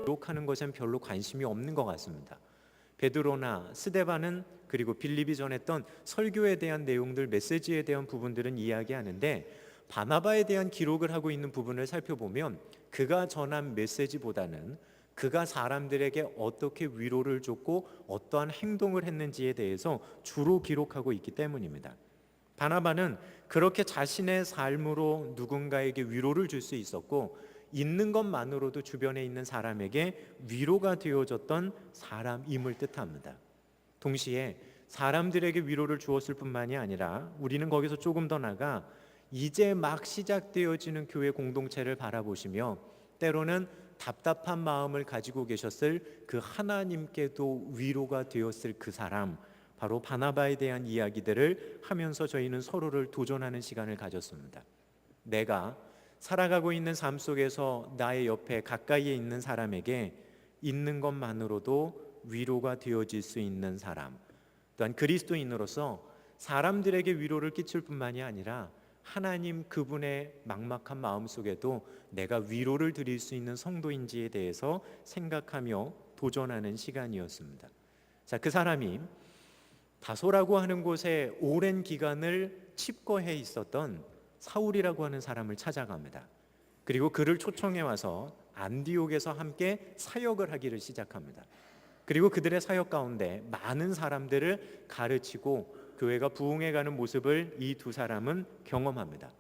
기록하는 것엔 별로 관심이 없는 것 같습니다. 베드로나 스데반은 그리고 빌립이 전했던 설교에 대한 내용들, 메시지에 대한 부분들은 이야기하는데 바나바에 대한 기록을 하고 있는 부분을 살펴보면 그가 전한 메시지보다는 그가 사람들에게 어떻게 위로를 줬고 어떠한 행동을 했는지에 대해서 주로 기록하고 있기 때문입니다. 바나바는 그렇게 자신의 삶으로 누군가에게 위로를 줄 수 있었고 있는 것만으로도 주변에 있는 사람에게 위로가 되어줬던 사람임을 뜻합니다. 동시에 사람들에게 위로를 주었을 뿐만이 아니라 우리는 거기서 조금 더 나아가 이제 막 시작되어지는 교회 공동체를 바라보시며 때로는 답답한 마음을 가지고 계셨을 그 하나님께도 위로가 되었을 그 사람, 바로 바나바에 대한 이야기들을 하면서 저희는 서로를 도전하는 시간을 가졌습니다. 내가 살아가고 있는 삶 속에서 나의 옆에 가까이에 있는 사람에게 있는 것만으로도 위로가 되어질 수 있는 사람, 또한 그리스도인으로서 사람들에게 위로를 끼칠 뿐만이 아니라 하나님 그분의 막막한 마음 속에도 내가 위로를 드릴 수 있는 성도인지에 대해서 생각하며 도전하는 시간이었습니다. 자, 그 사람이 다소라고 하는 곳에 오랜 기간을 칩거해 있었던 사울이라고 하는 사람을 찾아갑니다. 그리고 그를 초청해 와서 안디옥에서 함께 사역을 하기를 시작합니다. 그리고 그들의 사역 가운데 많은 사람들을 가르치고 교회가 부흥해가는 모습을 이 두 사람은 경험합니다.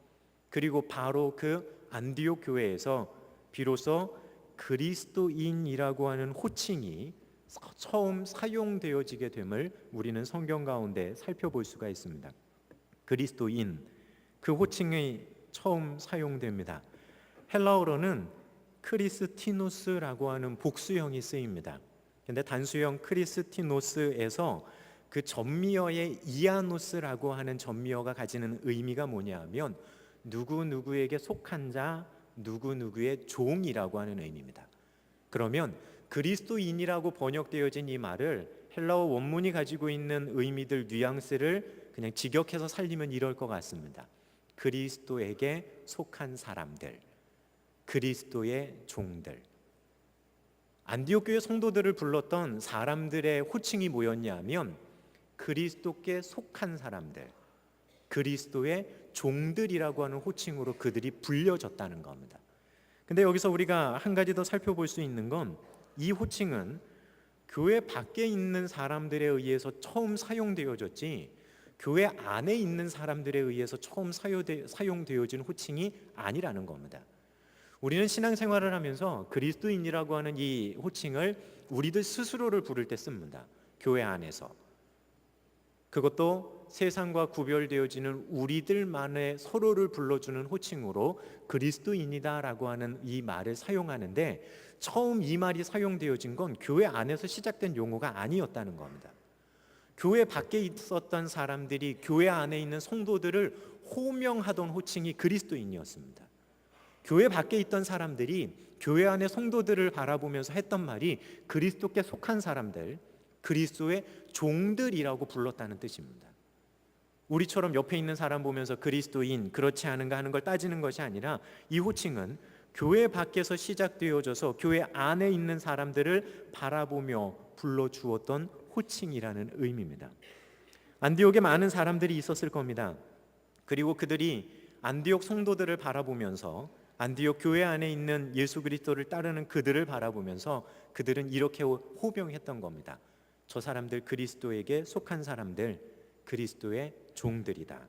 그리고 바로 그 안디옥 교회에서 비로소 그리스도인이라고 하는 호칭이 처음 사용되어지게 됨을 우리는 성경 가운데 살펴볼 수가 있습니다. 그리스도인, 그 호칭이 처음 사용됩니다. 헬라어로는 크리스티노스라고 하는 복수형이 쓰입니다. 근데 단수형 크리스티노스에서 그 전미어의 이아노스라고 하는 전미어가 가지는 의미가 뭐냐면 누구누구에게 속한 자, 누구누구의 종이라고 하는 의미입니다. 그러면 그리스도인이라고 번역되어진 이 말을 헬라어 원문이 가지고 있는 의미들, 뉘앙스를 그냥 직역해서 살리면 이럴 것 같습니다. 그리스도에게 속한 사람들, 그리스도의 종들. 안디옥 교회 성도들을 불렀던 사람들의 호칭이 뭐였냐면 그리스도께 속한 사람들, 그리스도의 종들이라고 하는 호칭으로 그들이 불려졌다는 겁니다. 근데 여기서 우리가 한 가지 더 살펴볼 수 있는 건 이 호칭은 교회 밖에 있는 사람들에 의해서 처음 사용되어졌지 교회 안에 있는 사람들에 의해서 처음 사용되어진 호칭이 아니라는 겁니다. 우리는 신앙생활을 하면서 그리스도인이라고 하는 이 호칭을 우리들 스스로를 부를 때 씁니다. 교회 안에서. 그것도 세상과 구별되어지는 우리들만의 서로를 불러주는 호칭으로 그리스도인이다라고 하는 이 말을 사용하는데 처음 이 말이 사용되어진 건 교회 안에서 시작된 용어가 아니었다는 겁니다. 교회 밖에 있었던 사람들이 교회 안에 있는 성도들을 호명하던 호칭이 그리스도인이었습니다. 교회 밖에 있던 사람들이 교회 안의 성도들을 바라보면서 했던 말이 그리스도께 속한 사람들, 그리스도의 종들이라고 불렀다는 뜻입니다. 우리처럼 옆에 있는 사람 보면서 그리스도인, 그렇지 않은가 하는 걸 따지는 것이 아니라 이 호칭은 교회 밖에서 시작되어져서 교회 안에 있는 사람들을 바라보며 불러주었던 호칭이라는 의미입니다. 안디옥에 많은 사람들이 있었을 겁니다. 그리고 그들이 안디옥 성도들을 바라보면서 안디옥 교회 안에 있는 예수 그리스도를 따르는 그들을 바라보면서 그들은 이렇게 호명했던 겁니다. 저 사람들 그리스도에게 속한 사람들, 그리스도의 종들이다.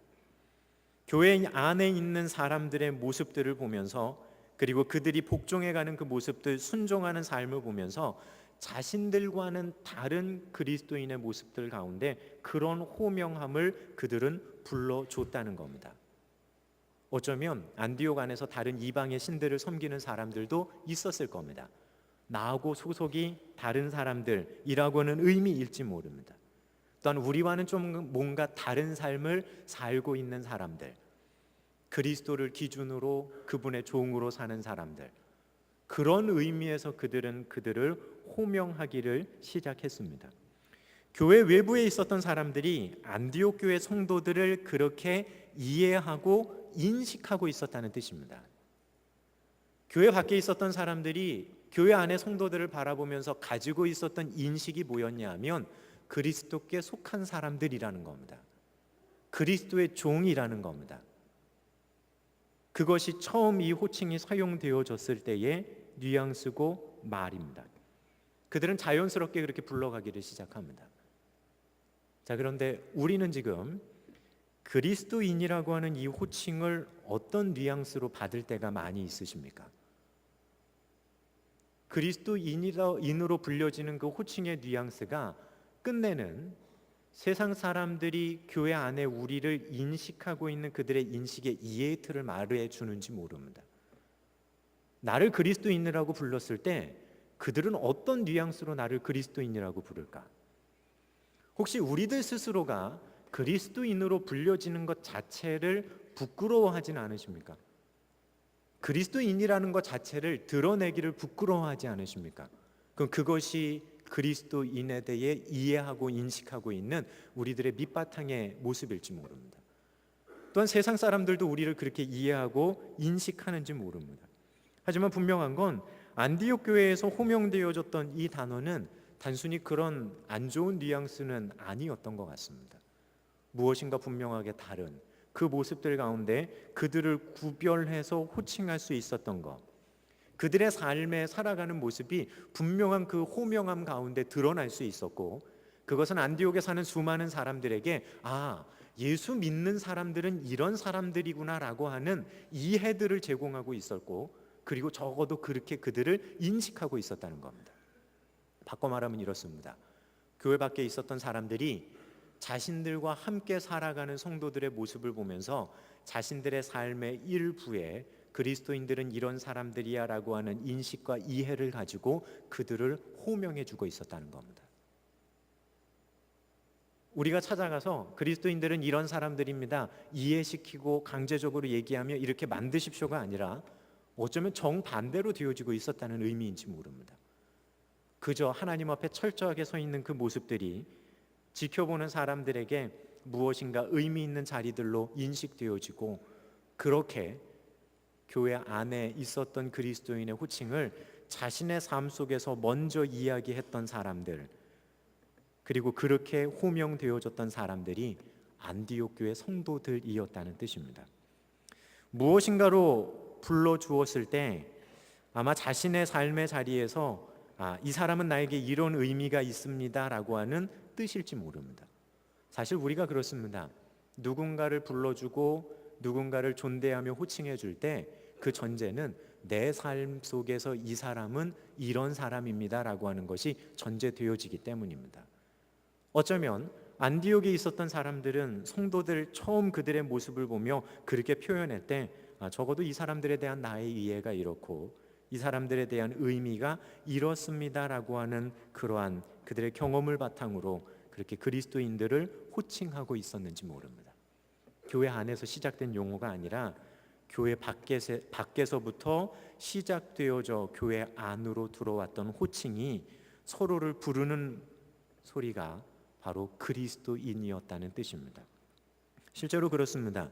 교회 안에 있는 사람들의 모습들을 보면서 그리고 그들이 복종해가는 그 모습들, 순종하는 삶을 보면서 자신들과는 다른 그리스도인의 모습들 가운데 그런 호명함을 그들은 불러줬다는 겁니다. 어쩌면 안디옥 안에서 다른 이방의 신들을 섬기는 사람들도 있었을 겁니다. 나하고 소속이 다른 사람들이라고 하는 의미일지 모릅니다. 또한 우리와는 좀 뭔가 다른 삶을 살고 있는 사람들, 그리스도를 기준으로 그분의 종으로 사는 사람들, 그런 의미에서 그들은 그들을 호명하기를 시작했습니다. 교회 외부에 있었던 사람들이 안디옥 교회 성도들을 그렇게 이해하고 인식하고 있었다는 뜻입니다. 교회 밖에 있었던 사람들이 교회 안의 성도들을 바라보면서 가지고 있었던 인식이 뭐였냐 하면 그리스도께 속한 사람들이라는 겁니다. 그리스도의 종이라는 겁니다. 그것이 처음 이 호칭이 사용되어졌을 때의 뉘앙스고 말입니다. 그들은 자연스럽게 그렇게 불러가기를 시작합니다. 자, 그런데 우리는 지금 그리스도인이라고 하는 이 호칭을 어떤 뉘앙스로 받을 때가 많이 있으십니까? 그리스도인으로 불려지는 그 호칭의 뉘앙스가 끝내는 세상 사람들이 교회 안에 우리를 인식하고 있는 그들의 인식의 이해의 틀을 말해 주는지 모릅니다. 나를 그리스도인이라고 불렀을 때 그들은 어떤 뉘앙스로 나를 그리스도인이라고 부를까? 혹시 우리들 스스로가 그리스도인으로 불려지는 것 자체를 부끄러워하진 않으십니까? 그리스도인이라는 것 자체를 드러내기를 부끄러워하지 않으십니까? 그럼 그것이 그리스도인에 대해 이해하고 인식하고 있는 우리들의 밑바탕의 모습일지 모릅니다. 또한 세상 사람들도 우리를 그렇게 이해하고 인식하는지 모릅니다. 하지만 분명한 건 안디옥 교회에서 호명되어졌던 이 단어는 단순히 그런 안 좋은 뉘앙스는 아니었던 것 같습니다. 무엇인가 분명하게 다른 그 모습들 가운데 그들을 구별해서 호칭할 수 있었던 것, 그들의 삶에 살아가는 모습이 분명한 그 호명함 가운데 드러날 수 있었고, 그것은 안디옥에 사는 수많은 사람들에게 예수 믿는 사람들은 이런 사람들이구나라고 하는 이해들을 제공하고 있었고, 그리고 적어도 그렇게 그들을 인식하고 있었다는 겁니다. 바꿔 말하면 이렇습니다. 교회 밖에 있었던 사람들이 자신들과 함께 살아가는 성도들의 모습을 보면서 자신들의 삶의 일부에 그리스도인들은 이런 사람들이야 라고 하는 인식과 이해를 가지고 그들을 호명해 주고 있었다는 겁니다. 우리가 찾아가서 그리스도인들은 이런 사람들입니다 이해시키고 강제적으로 얘기하며 이렇게 만드십시오가 아니라 어쩌면 정반대로 되어지고 있었다는 의미인지 모릅니다. 그저 하나님 앞에 철저하게 서 있는 그 모습들이 지켜보는 사람들에게 무엇인가 의미 있는 자리들로 인식되어지고, 그렇게 교회 안에 있었던 그리스도인의 호칭을 자신의 삶 속에서 먼저 이야기했던 사람들, 그리고 그렇게 호명되어졌던 사람들이 안디옥 교회 성도들이었다는 뜻입니다. 무엇인가로 불러주었을 때 아마 자신의 삶의 자리에서 이 사람은 나에게 이런 의미가 있습니다 라고 하는 뜻일지 모릅니다. 사실 우리가 그렇습니다. 누군가를 불러주고 누군가를 존대하며 호칭해 줄 때 그 전제는 내 삶 속에서 이 사람은 이런 사람입니다 라고 하는 것이 전제되어지기 때문입니다. 어쩌면 안디옥에 있었던 사람들은 성도들 처음 그들의 모습을 보며 그렇게 표현할 때 적어도 이 사람들에 대한 나의 이해가 이렇고 이 사람들에 대한 의미가 이렇습니다라고 하는 그러한 그들의 경험을 바탕으로 그렇게 그리스도인들을 호칭하고 있었는지 모릅니다. 교회 안에서 시작된 용어가 아니라 교회 밖에서부터 시작되어져 교회 안으로 들어왔던 호칭이 서로를 부르는 소리가 바로 그리스도인이었다는 뜻입니다. 실제로 그렇습니다.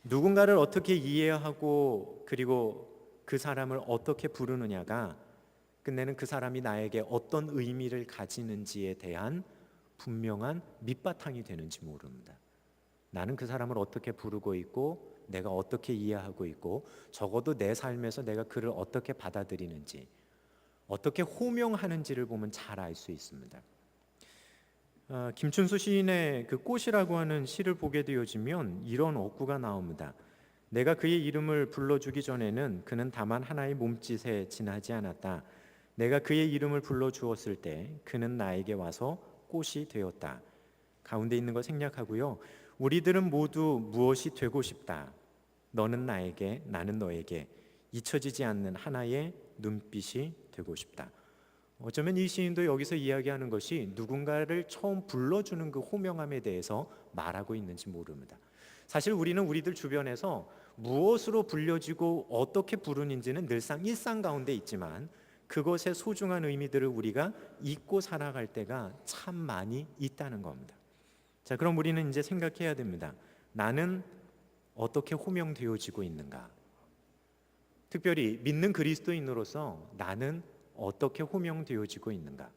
누군가를 어떻게 이해하고 그리고 그 사람을 어떻게 부르느냐가 끝내는 그 사람이 나에게 어떤 의미를 가지는지에 대한 분명한 밑바탕이 되는지 모릅니다. 나는 그 사람을 어떻게 부르고 있고 내가 어떻게 이해하고 있고 적어도 내 삶에서 내가 그를 어떻게 받아들이는지 어떻게 호명하는지를 보면 잘 알 수 있습니다. 김춘수 시인의 그 꽃이라고 하는 시를 보게 되어지면 이런 어구가 나옵니다. 내가 그의 이름을 불러주기 전에는 그는 다만 하나의 몸짓에 지나지 않았다. 내가 그의 이름을 불러주었을 때 그는 나에게 와서 꽃이 되었다. 가운데 있는 거 생략하고요. 우리들은 모두 무엇이 되고 싶다. 너는 나에게, 나는 너에게 잊혀지지 않는 하나의 눈빛이 되고 싶다. 어쩌면 이 시인도 여기서 이야기하는 것이 누군가를 처음 불러주는 그 호명함에 대해서 말하고 있는지 모릅니다. 사실 우리는 우리들 주변에서 무엇으로 불려지고 어떻게 부르는지는 늘상 일상 가운데 있지만 그것의 소중한 의미들을 우리가 잊고 살아갈 때가 참 많이 있다는 겁니다. 자, 그럼 우리는 이제 생각해야 됩니다. 나는 어떻게 호명되어지고 있는가? 특별히 믿는 그리스도인으로서 나는 어떻게 호명되어지고 있는가?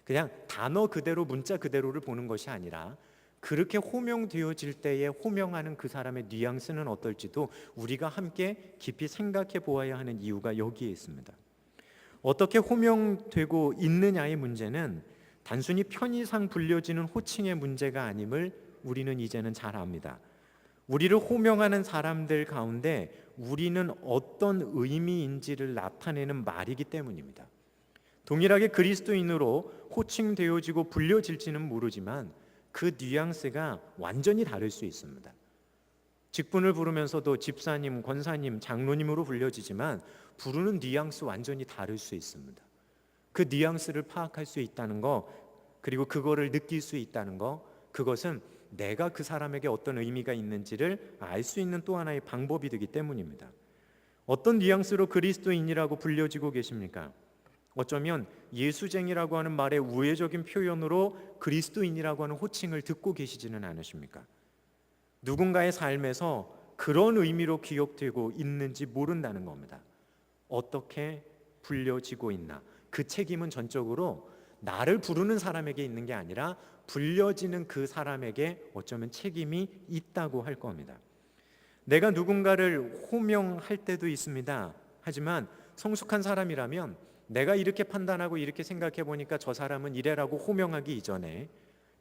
그냥 단어 그대로 문자 그대로를 보는 것이 아니라 그렇게 호명되어질 때에 호명하는 그 사람의 뉘앙스는 어떨지도 우리가 함께 깊이 생각해 보아야 하는 이유가 여기에 있습니다. 어떻게 호명되고 있느냐의 문제는 단순히 편의상 불려지는 호칭의 문제가 아님을 우리는 이제는 잘 압니다. 우리를 호명하는 사람들 가운데 우리는 어떤 의미인지를 나타내는 말이기 때문입니다. 동일하게 그리스도인으로 호칭되어지고 불려질지는 모르지만 그 뉘앙스가 완전히 다를 수 있습니다. 직분을 부르면서도 집사님, 권사님, 장로님으로 불려지지만 부르는 뉘앙스 완전히 다를 수 있습니다. 그 뉘앙스를 파악할 수 있다는 거, 그리고 그거를 느낄 수 있다는 거, 그것은 내가 그 사람에게 어떤 의미가 있는지를 알 수 있는 또 하나의 방법이 되기 때문입니다. 어떤 뉘앙스로 그리스도인이라고 불려지고 계십니까? 어쩌면 예수쟁이라고 하는 말의 우회적인 표현으로 그리스도인이라고 하는 호칭을 듣고 계시지는 않으십니까? 누군가의 삶에서 그런 의미로 기억되고 있는지 모른다는 겁니다. 어떻게 불려지고 있나? 그 책임은 전적으로 나를 부르는 사람에게 있는 게 아니라 불려지는 그 사람에게 어쩌면 책임이 있다고 할 겁니다. 내가 누군가를 호명할 때도 있습니다. 하지만 성숙한 사람이라면 내가 이렇게 판단하고 이렇게 생각해 보니까 저 사람은 이래라고 호명하기 이전에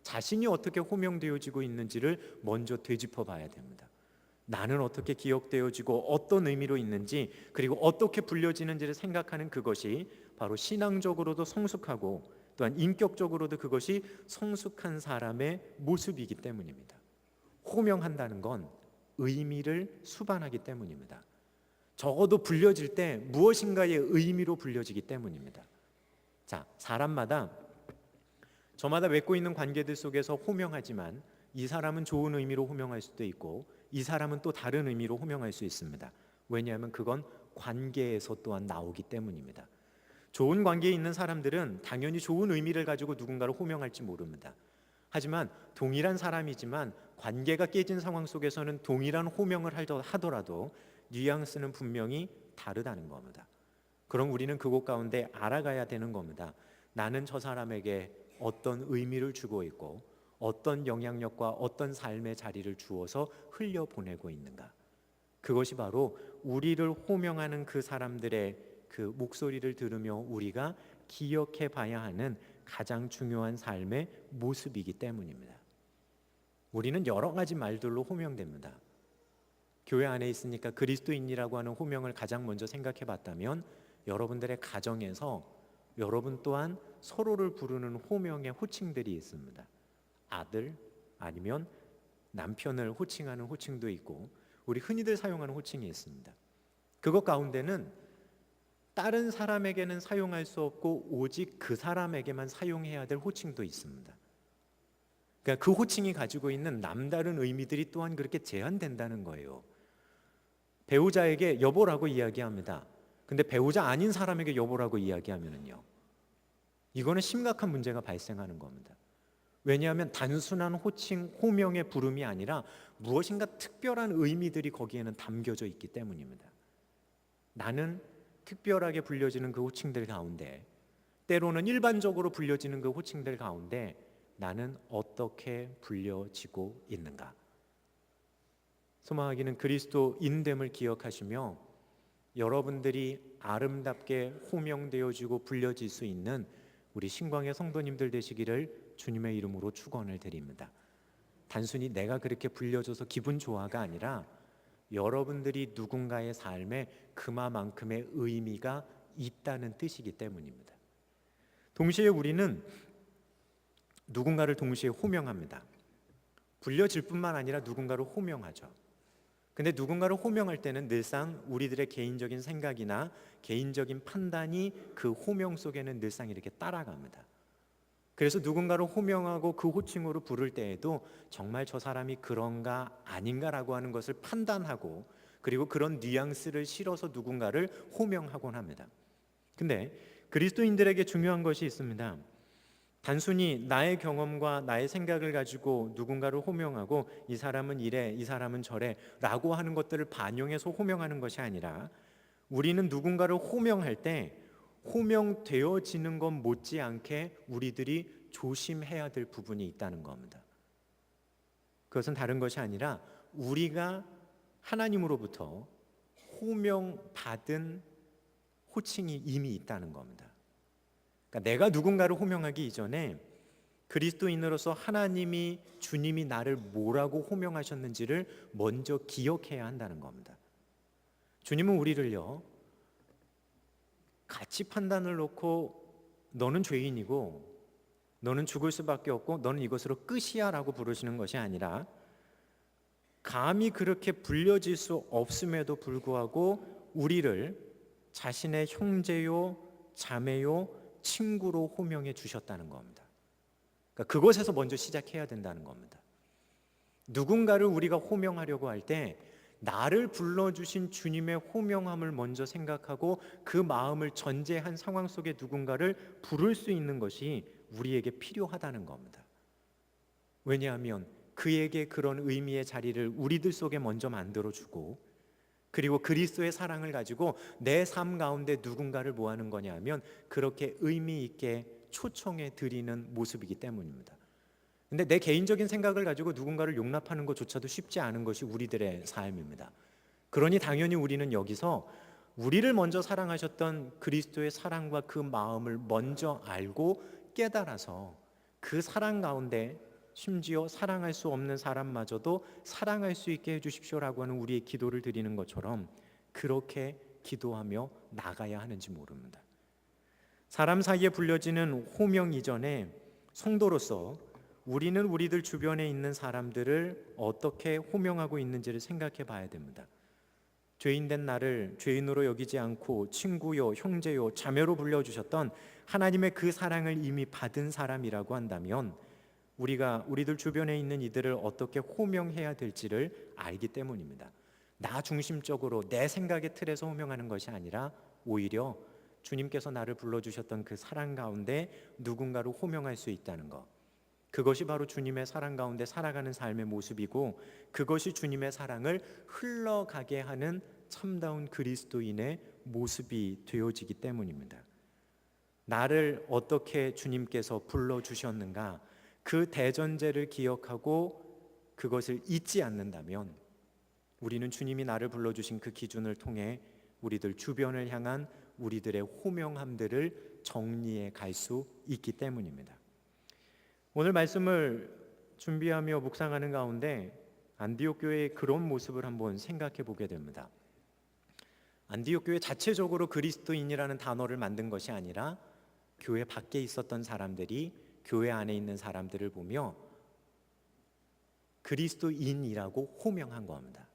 자신이 어떻게 호명되어지고 있는지를 먼저 되짚어 봐야 됩니다. 나는 어떻게 기억되어지고 어떤 의미로 있는지, 그리고 어떻게 불려지는지를 생각하는 그것이 바로 신앙적으로도 성숙하고 또한 인격적으로도 그것이 성숙한 사람의 모습이기 때문입니다. 호명한다는 건 의미를 수반하기 때문입니다. 적어도 불려질 때 무엇인가의 의미로 불려지기 때문입니다. 자, 사람마다 저마다 맺고 있는 관계들 속에서 호명하지만 이 사람은 좋은 의미로 호명할 수도 있고 이 사람은 또 다른 의미로 호명할 수 있습니다. 왜냐하면 그건 관계에서 또한 나오기 때문입니다. 좋은 관계에 있는 사람들은 당연히 좋은 의미를 가지고 누군가를 호명할지 모릅니다. 하지만 동일한 사람이지만 관계가 깨진 상황 속에서는 동일한 호명을 하더라도 뉘앙스는 분명히 다르다는 겁니다. 그럼 우리는 그곳 가운데 알아가야 되는 겁니다. 나는 저 사람에게 어떤 의미를 주고 있고 어떤 영향력과 어떤 삶의 자리를 주어서 흘려보내고 있는가. 그것이 바로 우리를 호명하는 그 사람들의 그 목소리를 들으며 우리가 기억해 봐야 하는 가장 중요한 삶의 모습이기 때문입니다. 우리는 여러 가지 말들로 호명됩니다. 교회 안에 있으니까 그리스도인이라고 하는 호명을 가장 먼저 생각해 봤다면 여러분들의 가정에서 여러분 또한 서로를 부르는 호명의 호칭들이 있습니다. 아들 아니면 남편을 호칭하는 호칭도 있고 우리 흔히들 사용하는 호칭이 있습니다. 그것 가운데는 다른 사람에게는 사용할 수 없고 오직 그 사람에게만 사용해야 될 호칭도 있습니다. 그러니까 그 호칭이 가지고 있는 남다른 의미들이 또한 그렇게 제한된다는 거예요. 배우자에게 여보라고 이야기합니다. 근데 배우자 아닌 사람에게 여보라고 이야기하면요, 이거는 심각한 문제가 발생하는 겁니다. 왜냐하면 단순한 호칭, 호명의 부름이 아니라 무엇인가 특별한 의미들이 거기에는 담겨져 있기 때문입니다. 나는 특별하게 불려지는 그 호칭들 가운데, 때로는 일반적으로 불려지는 그 호칭들 가운데 나는 어떻게 불려지고 있는가? 소망하기는 그리스도인됨을 기억하시며 여러분들이 아름답게 호명되어지고 불려질 수 있는 우리 신광의 성도님들 되시기를 주님의 이름으로 축원을 드립니다. 단순히 내가 그렇게 불려져서 기분 좋아가 아니라 여러분들이 누군가의 삶에 그만큼의 의미가 있다는 뜻이기 때문입니다. 동시에 우리는 누군가를 동시에 호명합니다. 불려질 뿐만 아니라 누군가를 호명하죠. 근데 누군가를 호명할 때는 늘상 우리들의 개인적인 생각이나 개인적인 판단이 그 호명 속에는 늘상 이렇게 따라갑니다. 그래서 누군가를 호명하고 그 호칭으로 부를 때에도 정말 저 사람이 그런가 아닌가라고 하는 것을 판단하고 그리고 그런 뉘앙스를 실어서 누군가를 호명하곤 합니다. 근데 그리스도인들에게 중요한 것이 있습니다. 단순히 나의 경험과 나의 생각을 가지고 누군가를 호명하고 이 사람은 이래, 이 사람은 저래 라고 하는 것들을 반영해서 호명하는 것이 아니라 우리는 누군가를 호명할 때 호명되어지는 것 못지않게 우리들이 조심해야 될 부분이 있다는 겁니다. 그것은 다른 것이 아니라 우리가 하나님으로부터 호명받은 호칭이 이미 있다는 겁니다. 그러니까 내가 누군가를 호명하기 이전에 그리스도인으로서 하나님이, 주님이 나를 뭐라고 호명하셨는지를 먼저 기억해야 한다는 겁니다. 주님은 우리를요, 가치 판단을 놓고 너는 죄인이고 너는 죽을 수밖에 없고 너는 이것으로 끝이야 라고 부르시는 것이 아니라, 감히 그렇게 불려질 수 없음에도 불구하고 우리를 자신의 형제요, 자매요, 친구로 호명해 주셨다는 겁니다. 그러니까 그것에서 먼저 시작해야 된다는 겁니다. 누군가를 우리가 호명하려고 할 때 나를 불러주신 주님의 호명함을 먼저 생각하고 그 마음을 전제한 상황 속에 누군가를 부를 수 있는 것이 우리에게 필요하다는 겁니다. 왜냐하면 그에게 그런 의미의 자리를 우리들 속에 먼저 만들어주고, 그리고 그리스도의 사랑을 가지고 내 삶 가운데 누군가를 뭐 하는 거냐 하면 그렇게 의미 있게 초청해 드리는 모습이기 때문입니다. 근데 내 개인적인 생각을 가지고 누군가를 용납하는 것조차도 쉽지 않은 것이 우리들의 삶입니다. 그러니 당연히 우리는 여기서 우리를 먼저 사랑하셨던 그리스도의 사랑과 그 마음을 먼저 알고 깨달아서 그 사랑 가운데 심지어 사랑할 수 없는 사람마저도 사랑할 수 있게 해주십시오라고 하는 우리의 기도를 드리는 것처럼 그렇게 기도하며 나가야 하는지 모릅니다. 사람 사이에 불려지는 호명 이전에 성도로서 우리는 우리들 주변에 있는 사람들을 어떻게 호명하고 있는지를 생각해 봐야 됩니다. 죄인된 나를 죄인으로 여기지 않고 친구요, 형제요, 자매로 불려주셨던 하나님의 그 사랑을 이미 받은 사람이라고 한다면 우리가 우리들 주변에 있는 이들을 어떻게 호명해야 될지를 알기 때문입니다. 나 중심적으로 내 생각의 틀에서 호명하는 것이 아니라 오히려 주님께서 나를 불러주셨던 그 사랑 가운데 누군가를 호명할 수 있다는 것, 그것이 바로 주님의 사랑 가운데 살아가는 삶의 모습이고, 그것이 주님의 사랑을 흘러가게 하는 참다운 그리스도인의 모습이 되어지기 때문입니다. 나를 어떻게 주님께서 불러주셨는가, 그 대전제를 기억하고 그것을 잊지 않는다면 우리는 주님이 나를 불러주신 그 기준을 통해 우리들 주변을 향한 우리들의 호명함들을 정리해 갈 수 있기 때문입니다. 오늘 말씀을 준비하며 묵상하는 가운데 안디옥 교회의 그런 모습을 한번 생각해 보게 됩니다. 안디옥 교회 자체적으로 그리스도인이라는 단어를 만든 것이 아니라 교회 밖에 있었던 사람들이 교회 안에 있는 사람들을 보며 그리스도인이라고 호명한 겁니다.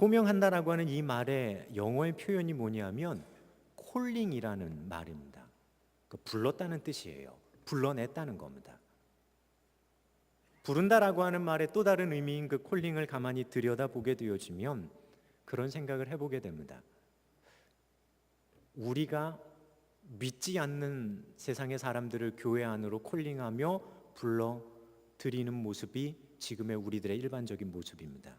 호명한다라고 하는 이 말의 영어의 표현이 뭐냐면 콜링이라는 말입니다. 불렀다는 뜻이에요. 불러냈다는 겁니다. 부른다라고 하는 말의 또 다른 의미인 그 콜링을 가만히 들여다보게 되어지면 그런 생각을 해보게 됩니다. 우리가 믿지 않는 세상의 사람들을 교회 안으로 콜링하며 불러들이는 모습이 지금의 우리들의 일반적인 모습입니다.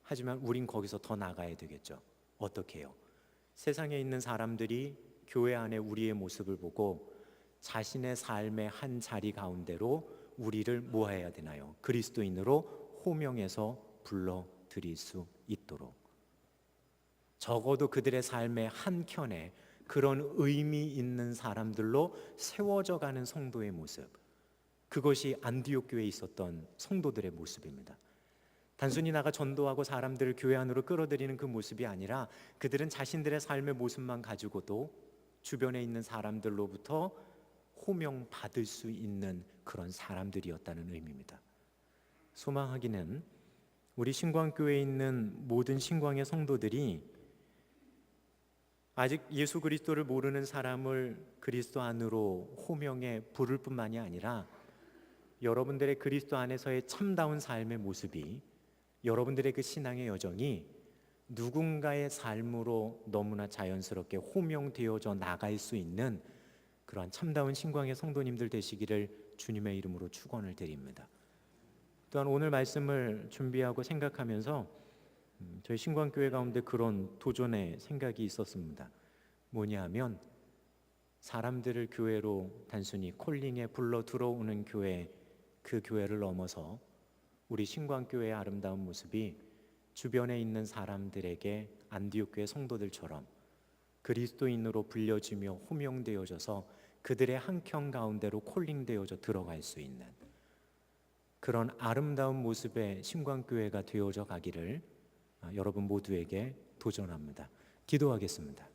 하지만 우린 거기서 더 나가야 되겠죠. 어떻게 해요? 세상에 있는 사람들이 교회 안에 우리의 모습을 보고 자신의 삶의 한 자리 가운데로 우리를 모아야 되나요? 그리스도인으로 호명해서 불러들일 수 있도록, 적어도 그들의 삶의 한 켠에 그런 의미 있는 사람들로 세워져 가는 성도의 모습, 그것이 안디옥 교회에 있었던 성도들의 모습입니다. 단순히 나가 전도하고 사람들을 교회 안으로 끌어들이는 그 모습이 아니라 그들은 자신들의 삶의 모습만 가지고도 주변에 있는 사람들로부터 호명받을 수 있는 그런 사람들이었다는 의미입니다. 소망하기는 우리 신광교회에 있는 모든 신광의 성도들이 아직 예수 그리스도를 모르는 사람을 그리스도 안으로 호명해 부를 뿐만이 아니라 여러분들의 그리스도 안에서의 참다운 삶의 모습이, 여러분들의 그 신앙의 여정이 누군가의 삶으로 너무나 자연스럽게 호명되어져 나갈 수 있는 그러한 참다운 신광의 성도님들 되시기를 주님의 이름으로 축원을 드립니다. 또한 오늘 말씀을 준비하고 생각하면서 저희 신광교회 가운데 그런 도전의 생각이 있었습니다. 뭐냐 하면 사람들을 교회로 단순히 콜링에 불러 들어오는 교회, 그 교회를 넘어서 우리 신광교회의 아름다운 모습이 주변에 있는 사람들에게 안디옥 교회 성도들처럼 그리스도인으로 불려지며 호명되어져서 그들의 한평 가운데로 콜링되어져 들어갈 수 있는 그런 아름다운 모습의 신광교회가 되어져 가기를 여러분 모두에게 도전합니다. 기도하겠습니다.